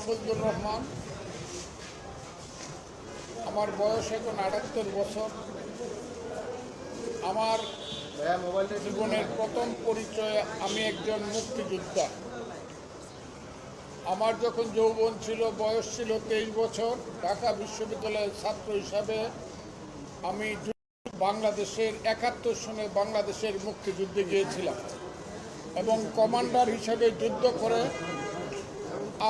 ফজলুর রহমান। আমার বয়স এখন ৭৮ বছর। আমার জীবনের প্রথম পরিচয়, আমি একজন মুক্তিযোদ্ধা। আমার যখন যৌবন ছিল, বয়স ছিল 23 বছর, ঢাকা বিশ্ববিদ্যালয়ের ছাত্র হিসাবে আমি বাংলাদেশের ৭১ সনে বাংলাদেশের মুক্তিযুদ্ধে গিয়েছিলাম এবং কমান্ডার হিসেবে যুদ্ধ করে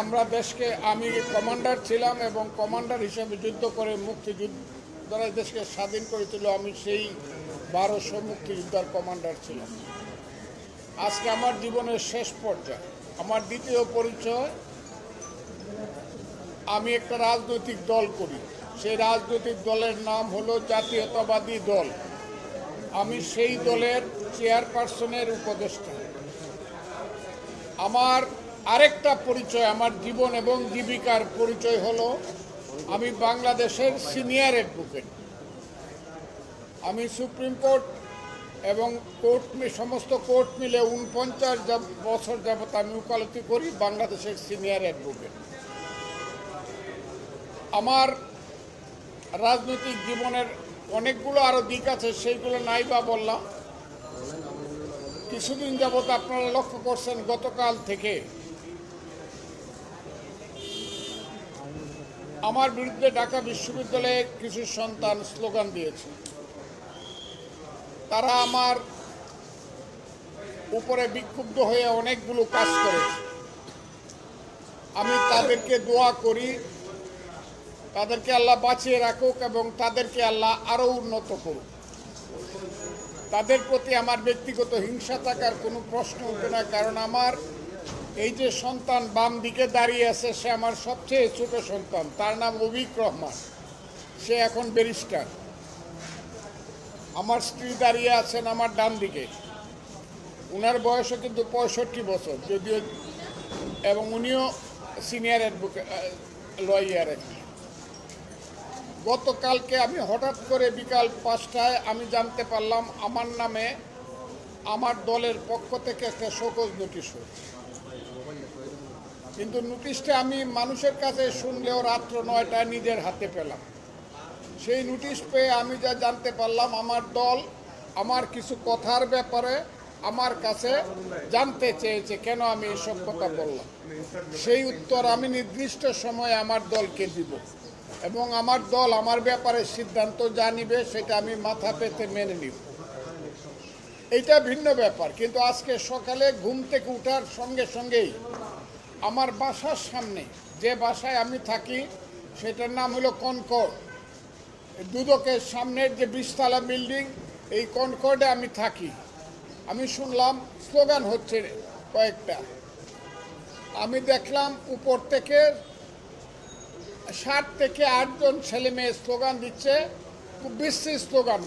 আমরা দেশকে, আমি কমান্ডার ছিলাম এবং কমান্ডার হিসেবে যুদ্ধ করে মুক্তিযোদ্ধারা দেশকে স্বাধীন করেছিল। আমি সেই ১২০০ মুক্তিযোদ্ধার কমান্ডার ছিলাম। আজকে আমার জীবনের শেষ পর্যায়ে, আমার দ্বিতীয় পরিচয়, আমি একটা রাজনৈতিক দল করি। সেই রাজনৈতিক দলের নাম হলো জাতীয়তাবাদী দল। আমি সেই দলের চেয়ারপারসনের উপদেষ্টা। আমার আরেকটা পরিচয়, আমার জীবন এবং জীবিকার পরিচয় হলো আমি বাংলাদেশের সিনিয়র অ্যাডভোকেট। আমি সুপ্রিম কোর্ট এবং সমস্ত কোর্ট মিলে ৪৯ বছর যাবৎ আমি ওকালতি করি, বাংলাদেশের সিনিয়র অ্যাডভোকেট। আমার রাজনৈতিক জীবনের অনেকগুলো আরও দিক আছে, সেইগুলো নাই বা বললাম। কিছুদিন যাবৎ আপনারা লক্ষ্য করছেন, গতকাল থেকে আমার বিরুদ্ধে ঢাকা বিশ্ববিদ্যালয়ে কিছু সন্তান স্লোগান দিয়েছে। তারা আমার উপরে বিক্ষুব্ধ হয়ে অনেকগুলো কাজ করেছে। আমি তাদেরকে দোয়া করি, তাদেরকে আল্লাহ বাঁচিয়ে রাখুক এবং তাদেরকে আল্লাহ আরও উন্নত করুক। তাদের প্রতি আমার ব্যক্তিগত হিংসা থাকার কোনো প্রশ্ন উঠে না, কারণ আমার এই যে সন্তান বাম দিকে দাঁড়িয়ে আছে, সে আমার সবচেয়ে ছোট সন্তান। তার নাম অভিক রহমান, সে এখন ব্যারিস্টার। আমার স্ত্রী দাঁড়িয়ে আছেন আমার ডান দিকে, ওনার বয়সও কিন্তু ৬৫ বছর যদিও, এবং উনিও সিনিয়র অ্যাডভোকেট, লয়ার। গতকালকে আমি হঠাৎ করে বিকাল ৫টায় আমি জানতে পারলাম আমার নামে আমার দলের পক্ষ থেকে একটা শোকজ নোটিশ হয়েছে। কিন্তু নোটিশটা আমি মানুষের কাছে শুনলেও রাত্র ৯টায় নিজের হাতে পেলাম। সেই নোটিশ পেয়ে আমি যা জানতে পারলাম, আমার দল আমার কিছু কথার ব্যাপারে আমার কাছে জানতে চেয়েছে, কেন আমি এসব কথা বললাম। সেই উত্তর আমি নির্দিষ্ট সময়ে আমার দলকে দিব এবং আমার দল আমার ব্যাপারে সিদ্ধান্ত যা নিবে সেটা আমি মাথা পেতে মেনে নিব। এইটা ভিন্ন ব্যাপার। কিন্তু আজকে সকালে ঘুম থেকে ওঠার সঙ্গে সঙ্গেই আমার বাসার সামনে, যে বাসায় আমি থাকি সেটার নাম হলো কনকর্ড, দুদকের সামনের যে ২০ তলা বিল্ডিং, এই কনকর্ডে আমি থাকি। আমি শুনলাম স্লোগান হচ্ছে কয়েকটা। আমি দেখলাম উপর থেকে ৭ থেকে ৮ জন ছেলে মেয়ে স্লোগান দিচ্ছে, খুব বিশ্রী স্লোগান।